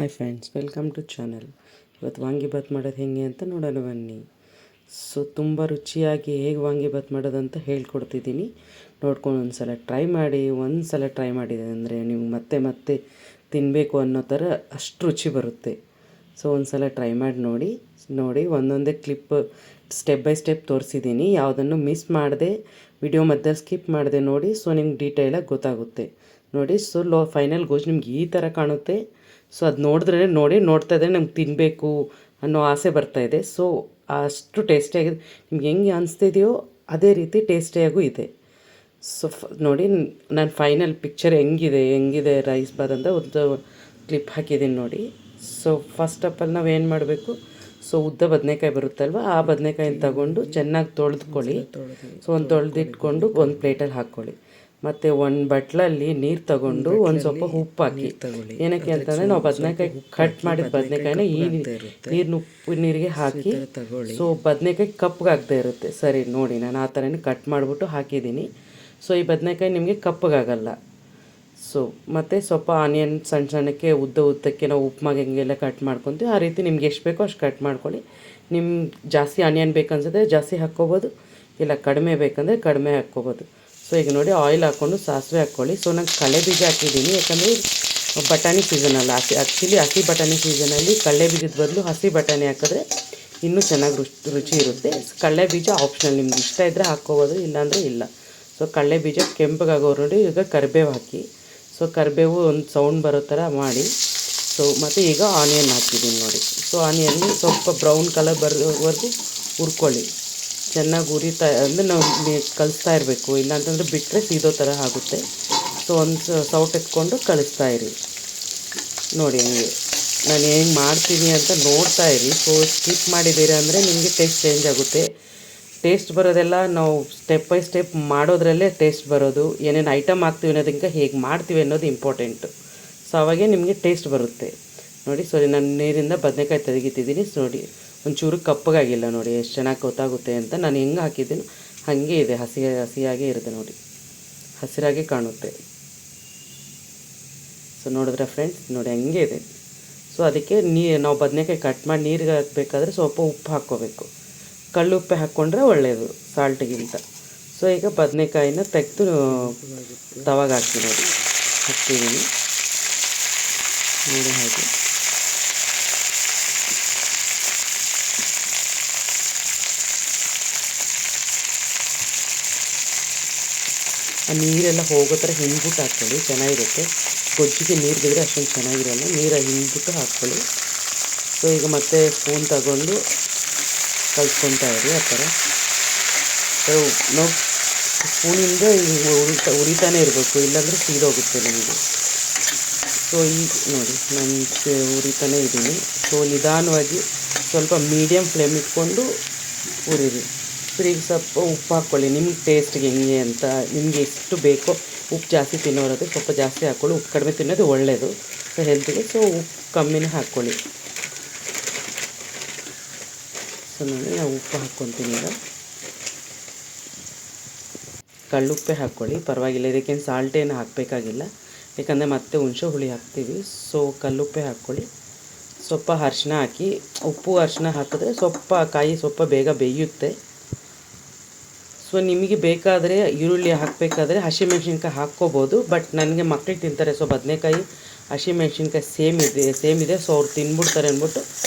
Hi friends, welcome to channel. ಇವತ್ತು ವಾಂಗಿಭಾತ್ ಮಾಡೋದು ಹೇಗೆ ಅಂತ ನೋಡೋಣ ಬನ್ನಿ. ತುಂಬ ರುಚಿಯಾಗಿ ಹೇಗೆ ವಾಂಗಿಭಾತ್ ಮಾಡೋದಂತ ಹೇಳ್ಕೊಡ್ತಿದ್ದೀನಿ. ನೋಡ್ಕೊಂಡು ಒಂದು ಸಲ ಟ್ರೈ ಮಾಡಿದೆ ಅಂದರೆ ನೀವು ಮತ್ತೆ ಮತ್ತೆ ತಿನ್ನಬೇಕು ಅನ್ನೋ ಥರ ಅಷ್ಟು ರುಚಿ ಬರುತ್ತೆ. ಒಂದು ಸಲ ಟ್ರೈ ಮಾಡಿ ನೋಡಿ ಒಂದೊಂದೇ ಕ್ಲಿಪ್ ಸ್ಟೆಪ್ ಬೈ ಸ್ಟೆಪ್ ತೋರಿಸಿದ್ದೀನಿ. ಯಾವುದನ್ನು ಮಿಸ್ ಮಾಡದೆ ವಿಡಿಯೋ ಮಧ್ಯೆ ಸ್ಕಿಪ್ ಮಾಡದೆ ನೋಡಿ. ನಿಮ್ಗೆ ಡೀಟೇಲಾಗಿ ಗೊತ್ತಾಗುತ್ತೆ ನೋಡಿ. ಫೈನಲ್ ಗೋಜ್ ನಿಮ್ಗೆ ಈ ಥರ ಕಾಣುತ್ತೆ. ಅದು ನೋಡ್ತಾ ಇದ್ದರೆ ನಮ್ಗೆ ತಿನ್ನಬೇಕು ಅನ್ನೋ ಆಸೆ ಬರ್ತಾಯಿದೆ. ಅಷ್ಟು ಟೇಸ್ಟಿಯಾಗಿದೆ. ನಿಮ್ಗೆ ಹೆಂಗೆ ಅನಿಸ್ತಿದೆಯೋ ಅದೇ ರೀತಿ ಟೇಸ್ಟಿಯಾಗೂ ಇದೆ. ನೋಡಿ, ನಾನು ಫೈನಲ್ ಪಿಕ್ಚರ್ ಹೆಂಗಿದೆ ರೈಸ್ ಬಾತ್ ಅಂತ ಒಂದು ಕ್ಲಿಪ್ ಹಾಕಿದ್ದೀನಿ ನೋಡಿ. ಫಸ್ಟ್ ಆಫ್ ಆಲ್ ನಾವೇನು ಮಾಡಬೇಕು, ಉದ್ದ ಬದನೆಕಾಯಿ ಬರುತ್ತಲ್ವ, ಆ ಬದನೆಕಾಯಿನ ತಗೊಂಡು ಚೆನ್ನಾಗಿ ತೊಳೆದುಕೊಳ್ಳಿ. ಒಂದು ತೊಳೆದಿಟ್ಕೊಂಡು ಒಂದು ಪ್ಲೇಟಲ್ಲಿ ಹಾಕ್ಕೊಳ್ಳಿ. ಮತ್ತು ಒಂದು ಬಟ್ಲಲ್ಲಿ ನೀರು ತಗೊಂಡು ಒಂದು ಸ್ವಲ್ಪ ಉಪ್ಪು ಹಾಕಿ. ಏನಕ್ಕೆ ಅಂತಂದರೆ ನಾವು ಬದನೆಕಾಯಿ ಕಟ್ ಮಾಡಿದ ಬದನೆಕಾಯಿನ ಈ ನೀರಿಗೆ ಹಾಕಿ ಬದನೆಕಾಯಿ ಕಪ್ಪಗಾಗದೇ ಇರುತ್ತೆ. ಸರಿ ನೋಡಿ, ನಾನು ಆ ಥರನೇ ಕಟ್ ಮಾಡಿಬಿಟ್ಟು ಹಾಕಿದ್ದೀನಿ. ಈ ಬದನೆಕಾಯಿ ನಿಮಗೆ ಕಪ್ಪಗಾಗಲ್ಲ. ಮತ್ತು ಸ್ವಲ್ಪ ಆನಿಯನ್ ಸಣ್ಣಕ್ಕೆ ಉದ್ದಕ್ಕೆ ನಾವು ಉಪ್ಮಾಗ ಹೆಂಗೆಲ್ಲ ಕಟ್ ಮಾಡ್ಕೊತೀವಿ ಆ ರೀತಿ ನಿಮ್ಗೆ ಎಷ್ಟು ಬೇಕೋ ಅಷ್ಟು ಕಟ್ ಮಾಡ್ಕೊಳ್ಳಿ. ನಿಮ್ಗೆ ಜಾಸ್ತಿ ಆನಿಯನ್ ಬೇಕನ್ಸಿದ್ರೆ ಜಾಸ್ತಿ ಹಾಕ್ಕೋಬೋದು, ಇಲ್ಲ ಕಡಿಮೆ ಬೇಕಂದರೆ ಕಡಿಮೆ ಹಾಕ್ಕೋಬೋದು. ಈಗ ನೋಡಿ, ಆಯಿಲ್ ಹಾಕ್ಕೊಂಡು ಸಾಸಿವೆ ಹಾಕ್ಕೊಳ್ಳಿ. ನಾನು ಕಡಲೆ ಬೀಜ ಹಾಕಿದ್ದೀನಿ, ಯಾಕಂದರೆ ಬಟಾಣಿ ಸೀಸನಲ್ಲ. ಹಸಿ ಬಟಾಣಿ ಸೀಸನಲ್ಲಿ ಕಡಲೆ ಬೀಜದ ಬದಲು ಹಸಿ ಬಟಾಣಿ ಹಾಕಿದ್ರೆ ಇನ್ನೂ ಚೆನ್ನಾಗಿ ರುಚಿ ಇರುತ್ತೆ. ಕಡಲೆ ಬೀಜ ಆಪ್ಷನಲ್, ನಿಮ್ಗೆ ಇಷ್ಟ ಇದ್ದರೆ ಹಾಕ್ಕೋಬೋದು, ಇಲ್ಲಾಂದರೆ ಇಲ್ಲ. ಕಡಲೆ ಬೀಜ ಕೆಂಪಗಾಗೋರು ನೋಡಿ. ಈಗ ಕರಿಬೇವು ಹಾಕಿ. ಕರಿಬೇವು ಒಂದು ಸೌಂಡ್ ಬರೋ ಥರ ಮಾಡಿ. ಮತ್ತು ಈಗ ಆನಿಯನ್ ಹಾಕಿದ್ದೀನಿ ನೋಡಿ. ಆನಿಯನ್ ಸ್ವಲ್ಪ ಬ್ರೌನ್ ಕಲರ್ ಬರೋವರೆಗೂ ಹುರ್ಕೊಳ್ಳಿ. ಚೆನ್ನಾಗಿ ಅಂದರೆ ನಾವು ಕಲಿಸ್ತಾ ಇರಬೇಕು, ಇಲ್ಲಾಂತಂದರೆ ಬಿಟ್ಟರೆ ಸೀದೋ ಥರ ಆಗುತ್ತೆ. ಒಂದು ಸೌಟ್ ಎತ್ಕೊಂಡು ಕಲಿಸ್ತಾ ಇರಿ ನೋಡಿ. ಹಂಗೆ ನಾನು ಹೆಂಗೆ ಮಾಡ್ತೀನಿ ಅಂತ ನೋಡ್ತಾ ಇರಿ. ಸ್ಕಿಪ್ ಮಾಡಿದ್ದೀರಾ ಅಂದರೆ ನಿಮಗೆ ಟೇಸ್ಟ್ ಚೇಂಜ್ ಆಗುತ್ತೆ. ಟೇಸ್ಟ್ ಬರೋದೆಲ್ಲ ನಾವು ಸ್ಟೆಪ್ ಬೈ ಸ್ಟೆಪ್ ಮಾಡೋದ್ರಲ್ಲೇ ಟೇಸ್ಟ್ ಬರೋದು. ಏನೇನು ಐಟಮ್ ಹಾಕ್ತೀವಿ ಅನ್ನೋದಕ್ಕಿಂತ ಹೇಗೆ ಮಾಡ್ತೀವಿ ಅನ್ನೋದು ಇಂಪಾರ್ಟೆಂಟು. ಅವಾಗೇ ನಿಮಗೆ ಟೇಸ್ಟ್ ಬರುತ್ತೆ ನೋಡಿ. ನಾನು ನೀರಿಂದ ಬದನೆಕಾಯಿ ತೆಗಿತಿದ್ದೀನಿ ನೋಡಿ. ಒಂಚೂರು ಕಪ್ಪಗಾಗಿಲ್ಲ ನೋಡಿ, ಎಷ್ಟು ಚೆನ್ನಾಗಿ ಗೊತ್ತಾಗುತ್ತೆ ಅಂತ. ನಾನು ಹೆಂಗೆ ಹಾಕಿದ್ದೀನಿ ಹಾಗೆ ಇದೆ, ಹಸಿಯಾಗೇ ಇರುತ್ತೆ ನೋಡಿ, ಹಸಿರಾಗೆ ಕಾಣುತ್ತೆ. ನೋಡಿದ್ರೆ ಫ್ರೆಂಡ್ಸ್ ನೋಡಿ, ಹಂಗೆ ಇದೆ. ಅದಕ್ಕೆ ನಾವು ಬದನೆಕಾಯಿ ಕಟ್ ಮಾಡಿ ನೀರಿಗೆ ಹಾಕಬೇಕಾದ್ರೆ ಸ್ವಲ್ಪ ಉಪ್ಪು ಹಾಕ್ಕೋಬೇಕು. ಕಳ್ಳುಪ್ಪೆ ಹಾಕ್ಕೊಂಡ್ರೆ ಒಳ್ಳೆಯದು ಸಾಲ್ಟಿಗಿಂತ. ಈಗ ಬದನೆಕಾಯಿನ ತೆಗೆದು ತವಾಗ ಹಾಕ್ತೀನಿ ನೋಡಿ, ಹಾಕ್ತಿದ್ದೀನಿ ನೋಡಿ. ಹಾಗೆ ಆ ನೀರೆಲ್ಲ ಹೋಗೋ ಥರ ಹಿಂಡ್ಬಿಟ್ಟು ಹಾಕ್ಕೊಳ್ಳಿ, ಚೆನ್ನಾಗಿರುತ್ತೆ. ಗೊಜ್ಜಿಗೆ ನೀರು ಬಿದ್ದರೆ ಅಷ್ಟೊಂದು ಚೆನ್ನಾಗಿರಲ್ಲ. ನೀರು ಹಿಂಡ್ಬಿಟ್ಟು ಹಾಕ್ಕೊಳ್ಳಿ. ಈಗ ಮತ್ತೆ ಸ್ಪೂನ್ ತಗೊಂಡು ಕಲ್ಸ್ಕೊತಾ ಇರಿ ಆ ಥರ. ನಾವು ಸ್ಪೂನಿಂದ ಉರಿತಾನೆ ಇರಬೇಕು, ಇಲ್ಲಾಂದರೆ ಸೀದೋಗುತ್ತೆ ನಮಗೆ. ಈಗ ನೋಡಿ, ನಾನು ಉರಿತಾನೆ ಇದ್ದೀನಿ. ನಿಧಾನವಾಗಿ ಸ್ವಲ್ಪ ಮೀಡಿಯಮ್ ಫ್ಲೇಮ್ ಇಟ್ಕೊಂಡು ಉರಿರಿ. ಈಗ ಸ್ವಲ್ಪ ಉಪ್ಪು ಹಾಕ್ಕೊಳ್ಳಿ, ನಿಮ್ಗೆ ಟೇಸ್ಟ್ಗೆ ಹೆಂಗೆ ಅಂತ. ನಿಮಗೆ ಎಷ್ಟು ಬೇಕೋ, ಉಪ್ಪು ಜಾಸ್ತಿ ತಿನ್ನೋರಾದರೆ ಸ್ವಲ್ಪ ಜಾಸ್ತಿ ಹಾಕ್ಕೊಳ್ಳಿ. ಉಪ್ಪು ಕಡಿಮೆ ತಿನ್ನೋದು ಒಳ್ಳೆಯದು ಹೆಲ್ತಿಗೆ. ಉಪ್ಪು ಕಮ್ಮಿನೇ ಹಾಕ್ಕೊಳ್ಳಿ. ನೋಡಿ, ನಾನು ಉಪ್ಪು ಹಾಕ್ಕೊತೀನಿ. ಈಗ ಕಳ್ಳುಪ್ಪೆ ಹಾಕ್ಕೊಳ್ಳಿ, ಪರವಾಗಿಲ್ಲ. ಇದಕ್ಕೇನು ಸಾಲ್ಟೇನು ಹಾಕಬೇಕಾಗಿಲ್ಲ, ಯಾಕಂದರೆ ಮತ್ತೆ ಹುಣಸೆ ಹುಳಿ ಹಾಕ್ತೀವಿ. ಕಲ್ಲುಪ್ಪೆ ಹಾಕ್ಕೊಳ್ಳಿ. ಸ್ವಲ್ಪ ಅರಿಶಿನ ಹಾಕಿ. ಉಪ್ಪು ಅರಿಶಿನ ಹಾಕಿದ್ರೆ ಕಾಯಿ ಸ್ವಲ್ಪ ಬೇಗ ಬೇಯುತ್ತೆ. ನಿಮಗೆ ಬೇಕಾದರೆ ಈರುಳ್ಳಿ ಹಾಕಬೇಕಾದ್ರೆ ಹಸಿಮೆಣ್ಸಿನ್ಕಾಯಿ ಹಾಕ್ಕೋಬೋದು. ಬಟ್ ನನಗೆ ಮಕ್ಕಳಿಗೆ ತಿಂತಾರೆ, ಬದನೆಕಾಯಿ ಹಸಿಮೆಣ್ಸಿನ್ಕಾಯಿ ಸೇಮ್ ಇದೆ. ಅವ್ರು ತಿನ್ಬಿಡ್ತಾರೆ ಅಂದ್ಬಿಟ್ಟು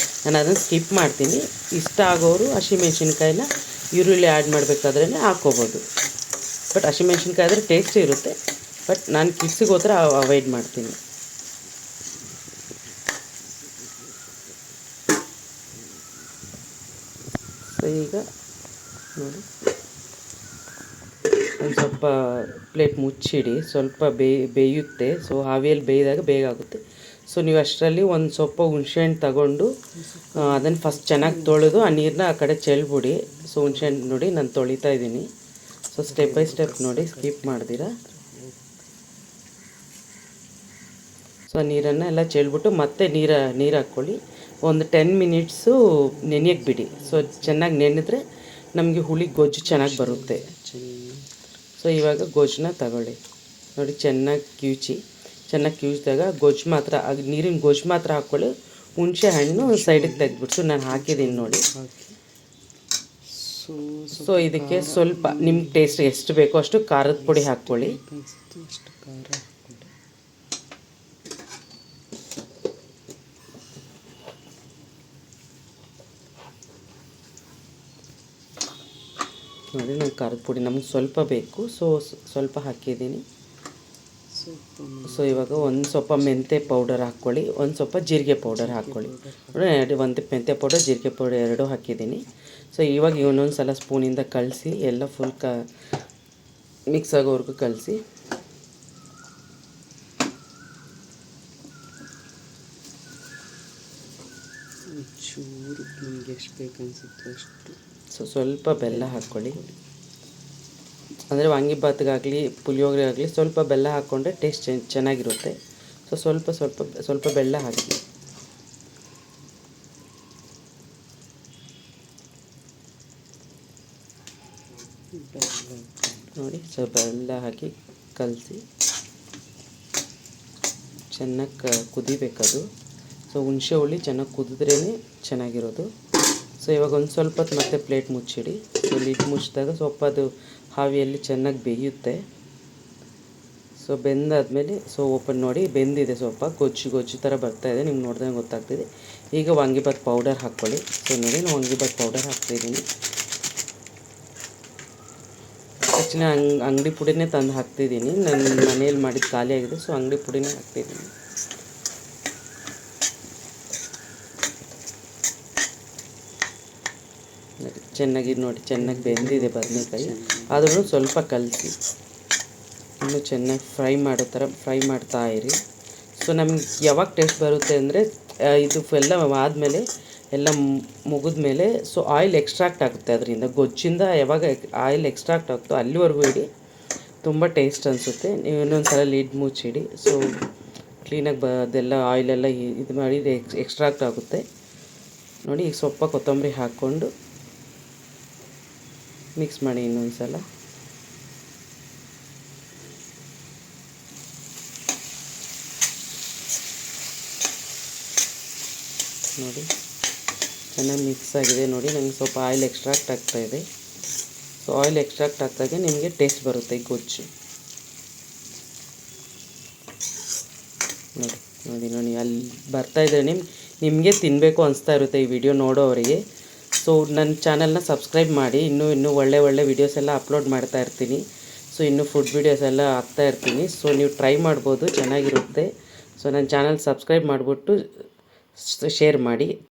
ನಾನು ಅದನ್ನು ಸ್ಕಿಪ್ ಮಾಡ್ತೀನಿ. ಇಷ್ಟ ಆಗೋರು ಹಸಿಮೆಣ್ಸಿನ್ಕಾಯಿನ ಈರುಳ್ಳಿ ಆ್ಯಡ್ ಮಾಡಬೇಕಾದ್ರೇ ಹಾಕ್ಕೋಬೋದು. ಬಟ್ ಹಸಿಮೆಣ್ಸಿನ್ಕಾಯಿ ಆದರೆ ಟೇಸ್ಟ್ ಇರುತ್ತೆ. ಬಟ್ ನಾನು ಕಿಡ್ಸಿಗೋಸ್ಕರ ಅವಾಯ್ಡ್ ಮಾಡ್ತೀನಿ. ಈಗ ನೋಡಿ, ಒಂದು ಸ್ವಲ್ಪ ಪ್ಲೇಟ್ ಮುಚ್ಚಿಡಿ, ಸ್ವಲ್ಪ ಬೇಯುತ್ತೆ. ಆವಿಯಲ್ಲಿ ಬೇಯಿದಾಗ ಬೇಗ ಆಗುತ್ತೆ. ನೀವು ಅಷ್ಟರಲ್ಲಿ ಒಂದು ಸ್ವಲ್ಪ ಹುಣಸೆಹಣ್ಣು ತಗೊಂಡು ಅದನ್ನು ಫಸ್ಟ್ ಚೆನ್ನಾಗಿ ತೊಳೆದು ಆ ನೀರನ್ನ ಆ ಕಡೆ ಚೆಲ್ಬಿಡಿ. ಹುಣಸೆಹಣ್ಣು ನೋಡಿ, ನಾನು ತೊಳಿತಾ ಇದ್ದೀನಿ. ಸ್ಟೆಪ್ ಬೈ ಸ್ಟೆಪ್ ನೋಡಿ, ಸ್ಕಿಪ್ ಮಾಡ್ದಿರಾ. ನೀರನ್ನು ಎಲ್ಲ ಚೆಲ್ಬಿಟ್ಟು ಮತ್ತೆ ನೀರು ಹಾಕ್ಕೊಳ್ಳಿ. ಒಂದು 10 ಮಿನಿಟ್ಸು ನೆನೆಯಕ್ಕೆ ಬಿಡಿ. ಚೆನ್ನಾಗಿ ನೆನೆದ್ರೆ ನಮಗೆ ಹುಳಿ ಗೊಜ್ಜು ಚೆನ್ನಾಗಿ ಬರುತ್ತೆ. ಇವಾಗ ಗೊಜ್ಜನ್ನ ತಗೊಳ್ಳಿ ನೋಡಿ, ಚೆನ್ನಾಗಿ ಚೆನ್ನಾಗಿ ಕಿವುಚಿದಾಗ ಗೊಜ್ಜು ಮಾತ್ರ ನೀರಿನ ಗೊಜ್ಜು ಮಾತ್ರ ಹಾಕ್ಕೊಳ್ಳಿ. ಹುಣಸೆ ಹಣ್ಣು ಸೈಡಿಗೆ ತೆಗೆದ್ಬಿಟ್ಟು ನಾನು ಹಾಕಿದ್ದೀನಿ ನೋಡಿ. ಸೊ ಇದಕ್ಕೆ ಸ್ವಲ್ಪ ನಿಮ್ಗೆ ಟೇಸ್ಟ್ ಎಷ್ಟು ಬೇಕೋ ಅಷ್ಟು ಖಾರದ ಪುಡಿ ಹಾಕ್ಕೊಳ್ಳಿ. ನೋಡಿ ನಾನು ಖಾರದ ಪುಡಿ ನಮ್ಗೆ ಸ್ವಲ್ಪ ಬೇಕು, ಸೊ ಸ್ವಲ್ಪ ಹಾಕಿದ್ದೀನಿ. ಸೊ ಇವಾಗ ಒಂದು ಸ್ವಲ್ಪ ಮೆಂತ್ಯ ಪೌಡರ್ ಹಾಕ್ಕೊಳ್ಳಿ, ಒಂದು ಸ್ವಲ್ಪ ಜೀರಿಗೆ ಪೌಡರ್ ಹಾಕ್ಕೊಳ್ಳಿ. ನೋಡಿ ಒಂದು ಮೆಂತ್ಯ ಪೌಡರ್ ಜೀರಿಗೆ ಪೌಡರ್ ಎರಡೂ ಹಾಕಿದ್ದೀನಿ. ಸೊ ಇವಾಗ ಇನ್ನೊಂದು ಸಲ ಸ್ಪೂನಿಂದ ಕಲಸಿ ಎಲ್ಲ ಫುಲ್ ಮಿಕ್ಸ್ ಆಗೋವರೆಗೂ ಕಲಸಿ. ಚೂರು ನಿಮಗೆ ಎಷ್ಟು ಬೇಕು ಅನಿಸುತ್ತೋ ಅಷ್ಟು. ಸೊ ಸ್ವಲ್ಪ ಬೆಲ್ಲ ಹಾಕ್ಕೊಳ್ಳಿ. ಅಂದರೆ ವಾಂಗಿಭಾತ್ಗಾಗಲಿ ಪುಳಿಯೋಗರೆ ಆಗಲಿ ಸ್ವಲ್ಪ ಬೆಲ್ಲ ಹಾಕ್ಕೊಂಡ್ರೆ ಟೇಸ್ಟ್ ಚೆನ್ನಾಗಿರುತ್ತೆ. ಸೊ ಸ್ವಲ್ಪ ಬೆಲ್ಲ ಹಾಕಿ. ನೋಡಿ ಸ್ವಲ್ಪ ಬೆಲ್ಲ ಹಾಕಿ ಕಲಸಿ ಚೆನ್ನಾಗಿ ಕುದಿಬೇಕದು. ಸೊ ಹುಣಸೆ ಹುಳಿ ಚೆನ್ನಾಗಿ ಕುದಿದ್ರೇ ಚೆನ್ನಾಗಿರೋದು. ಸೊ ಇವಾಗ ಒಂದು ಸ್ವಲ್ಪ ಹೊತ್ತು ಮತ್ತೆ ಪ್ಲೇಟ್ ಮುಚ್ಚಿಡಿ. ಸೊ ಲಿಡ್ ಮುಚ್ಚಿದಾಗ ಸ್ವಲ್ಪ ಅದು ಹಾವಿಯಲ್ಲಿ ಚೆನ್ನಾಗಿ ಬೇಯುತ್ತೆ. ಸೊ ಬೆಂದಾದಮೇಲೆ ಸೊ ಓಪನ್ ನೋಡಿ ಬೆಂದಿದೆ, ಸ್ವಲ್ಪ ಗೊಜ್ಜು ಥರ ಬರ್ತಾಯಿದೆ, ನಿಮ್ಗೆ ನೋಡಿದ್ರೆ ಗೊತ್ತಾಗ್ತಿದೆ. ಈಗ ವಾಂಗಿಭಾತ್ ಪೌಡರ್ ಹಾಕ್ಕೊಳ್ಳಿ. ಸೊ ನೋಡಿ ನಾನು ವಾಂಗಿಭಾತ್ ಪೌಡರ್ ಹಾಕ್ತಾಯಿದ್ದೀನಿ. ಆ್ಯಕ್ಚುಲಿ ಅಂಗಡಿ ಪುಡಿನೇ ತಂದು ಹಾಕ್ತಿದ್ದೀನಿ, ನನ್ನ ಮನೇಲಿ ಮಾಡಿದ್ದು ಖಾಲಿ ಆಗಿದೆ. ಸೊ ಅಂಗಡಿ ಪುಡಿನೇ ಹಾಕ್ತಿದ್ದೀನಿ. ಚೆನ್ನಾಗಿ ಬೆಂದಿದೆ ಬದನೆಕಾಯಿ, ಆದ್ರೂ ಸ್ವಲ್ಪ ಕಲಸಿ ಇನ್ನೂ ಚೆನ್ನಾಗಿ ಫ್ರೈ ಮಾಡ್ತಾ ಇರಿ. ಸೊ ನಮ್ಗೆ ಯಾವಾಗ ಟೇಸ್ಟ್ ಬರುತ್ತೆ ಅಂದರೆ ಇದು ಎಲ್ಲ ಆದಮೇಲೆ ಎಲ್ಲ ಮುಗಿದ್ಮೇಲೆ ಸೊ ಆಯಿಲ್ ಎಕ್ಸ್ಟ್ರಾಕ್ಟ್ ಆಗುತ್ತೆ ಅದರಿಂದ, ಗೊಜ್ಜಿಂದ ಯಾವಾಗ ಆಯಿಲ್ ಎಕ್ಸ್ಟ್ರಾಕ್ಟ್ ಆಗುತ್ತೋ ಅಲ್ಲಿವರೆಗೂ ಇಡಿ, ತುಂಬ ಟೇಸ್ಟ್ ಅನಿಸುತ್ತೆ. ನೀವು ಇನ್ನೊಂದು ಸಲ ಲಿಡ್ ಮುಚ್ಚಿಡಿ. ಸೊ ಕ್ಲೀನಾಗಿ ಅದೆಲ್ಲ ಆಯಿಲೆಲ್ಲ ಇದು ಮಾಡಿ ಎಕ್ಸ್ಟ್ರಾಕ್ಟ್ ಆಗುತ್ತೆ ನೋಡಿ. ಈಗ ಸ್ವಲ್ಪ ಕೊತ್ತಂಬರಿ ಹಾಕ್ಕೊಂಡು ಮಿಕ್ಸ್ ಮಾಡಿ ಇನ್ನೊಂದು ಸಲ. ನೋಡಿ ಚೆನ್ನಾಗಿ ಮಿಕ್ಸ್ ಆಗಿದೆ. ನೋಡಿ ನನಗೆ ಸ್ವಲ್ಪ ಆಯಿಲ್ ಎಕ್ಸ್ಟ್ರಾಕ್ಟ್ ಆಗ್ತಾಯಿದೆ. ಸೊ ಆಯಿಲ್ ಎಕ್ಸ್ಟ್ರಾಕ್ಟ್ ಆಗ್ತಾಗೆ ನಿಮಗೆ ಟೇಸ್ಟ್ ಬರುತ್ತೆ ಈ ಗೊಜ್ಜು. ನೋಡಿ ಅಲ್ಲಿ ಬರ್ತಾಯಿದ್ರೆ ನಿಮಗೆ ತಿನ್ನಬೇಕು ಅನಿಸ್ತಾ ಇರುತ್ತೆ ಈ ವಿಡಿಯೋ ನೋಡೋವರಿಗೆ. ಸೊ ನನ್ನ ಚಾನಲ್ನ ಸಬ್ಸ್ಕ್ರೈಬ್ ಮಾಡಿ, ಇನ್ನೂ ಒಳ್ಳೆ ವೀಡಿಯೋಸ್ ಎಲ್ಲ ಅಪ್ಲೋಡ್ ಮಾಡ್ತಾ ಇರ್ತೀನಿ. ಸೊ ಇನ್ನೂ ಫುಡ್ ವೀಡಿಯೋಸ್ ಎಲ್ಲ ಹಾಕ್ತಾ ಇರ್ತೀನಿ. ಸೊ ನೀವು ಟ್ರೈ ಮಾಡ್ಬೋದು, ಚೆನ್ನಾಗಿರುತ್ತೆ. ಸೊ ನನ್ನ ಚಾನಲ್ ಸಬ್ಸ್ಕ್ರೈಬ್ ಮಾಡಿಬಿಟ್ಟು ಶೇರ್ ಮಾಡಿ.